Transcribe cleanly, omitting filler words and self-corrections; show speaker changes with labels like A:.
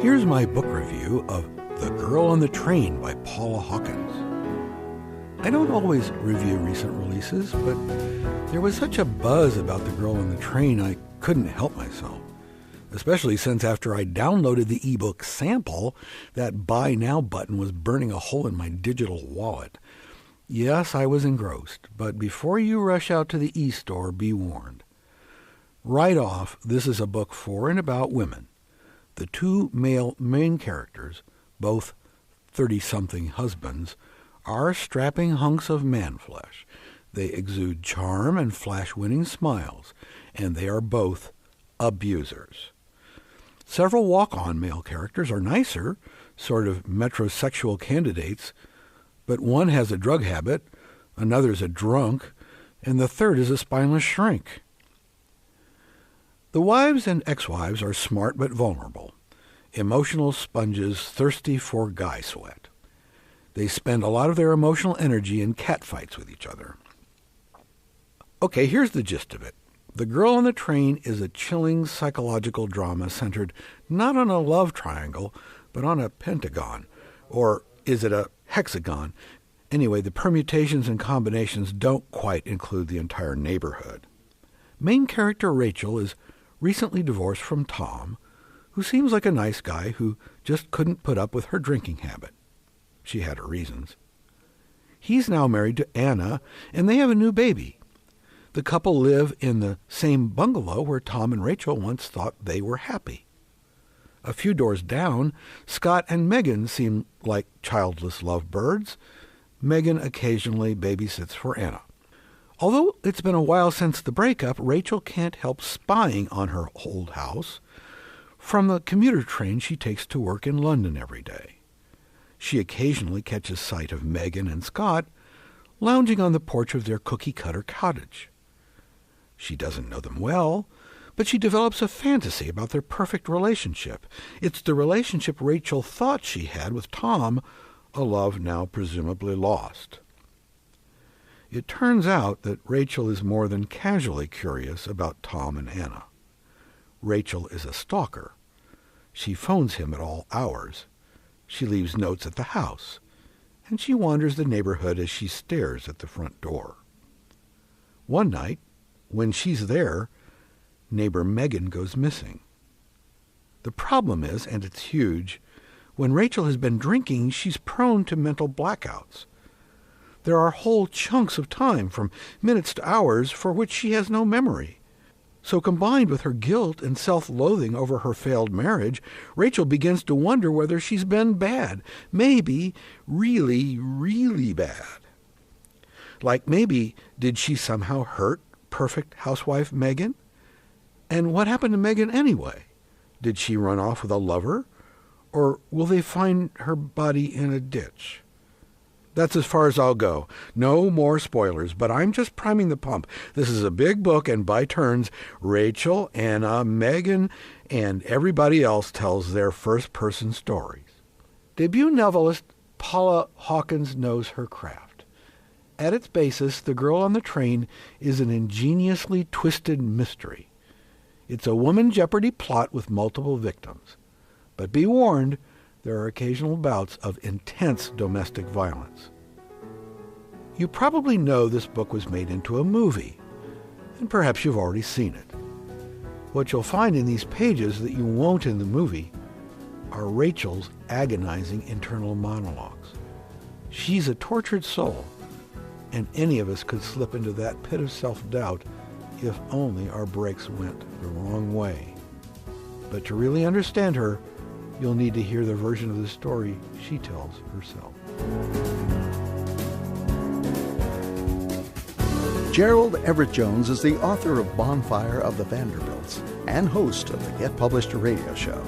A: Here's my book review of The Girl on the Train by Paula Hawkins. I don't always review recent releases, but there was such a buzz about The Girl on the Train I couldn't help myself. Especially since after I downloaded the ebook sample, that Buy Now button was burning a hole in my digital wallet. Yes, I was engrossed, but before you rush out to the e-store, be warned. Right off, this is a book for and about women. The two male main characters, both 30-something husbands, are strapping hunks of man-flesh. They exude charm and flash-winning smiles, and they are both abusers. Several walk-on male characters are nicer, sort of metrosexual candidates, but one has a drug habit, another's a drunk, and the third is a spineless shrink. The wives and ex-wives are smart but vulnerable, emotional sponges thirsty for guy sweat. They spend a lot of their emotional energy in catfights with each other. Okay, here's the gist of it. The Girl on the Train is a chilling psychological drama centered not on a love triangle, but on a pentagon. Or is it a hexagon? Anyway, the permutations and combinations don't quite include the entire neighborhood. Main character Rachel is recently divorced from Tom, who seems like a nice guy who just couldn't put up with her drinking habit. She had her reasons. He's now married to Anna, and they have a new baby. The couple live in the same bungalow where Tom and Rachel once thought they were happy. A few doors down, Scott and Megan seem like childless lovebirds. Megan occasionally babysits for Anna. Although it's been a while since the breakup, Rachel can't help spying on her old house from the commuter train she takes to work in London every day. She occasionally catches sight of Megan and Scott lounging on the porch of their cookie-cutter cottage. She doesn't know them well, but she develops a fantasy about their perfect relationship. It's the relationship Rachel thought she had with Tom, a love now presumably lost. It turns out that Rachel is more than casually curious about Tom and Anna. Rachel is a stalker. She phones him at all hours. She leaves notes at the house, and she wanders the neighborhood as she stares at the front door. One night, when she's there, neighbor Megan goes missing. The problem is, and it's huge, when Rachel has been drinking, she's prone to mental blackouts. There are whole chunks of time, from minutes to hours, for which she has no memory. So combined with her guilt and self-loathing over her failed marriage, Rachel begins to wonder whether she's been bad. Maybe really, really bad. Like maybe, did she somehow hurt perfect housewife Megan? And what happened to Megan anyway? Did she run off with a lover? Or will they find her body in a ditch? That's as far as I'll go. No more spoilers, but I'm just priming the pump. This is a big book, and by turns, Rachel, Anna, Megan, and everybody else tells their first-person stories. Debut novelist Paula Hawkins knows her craft. At its basis, The Girl on the Train is an ingeniously twisted mystery. It's a woman jeopardy plot with multiple victims. But be warned, there are occasional bouts of intense domestic violence. You probably know this book was made into a movie, and perhaps you've already seen it. What you'll find in these pages that you won't in the movie are Rachel's agonizing internal monologues. She's a tortured soul, and any of us could slip into that pit of self-doubt if only our brakes went the wrong way. But to really understand her, you'll need to hear the version of the story she tells herself.
B: Gerald Everett Jones is the author of Bonfire of the Vanderbilts and host of the Get Published radio show.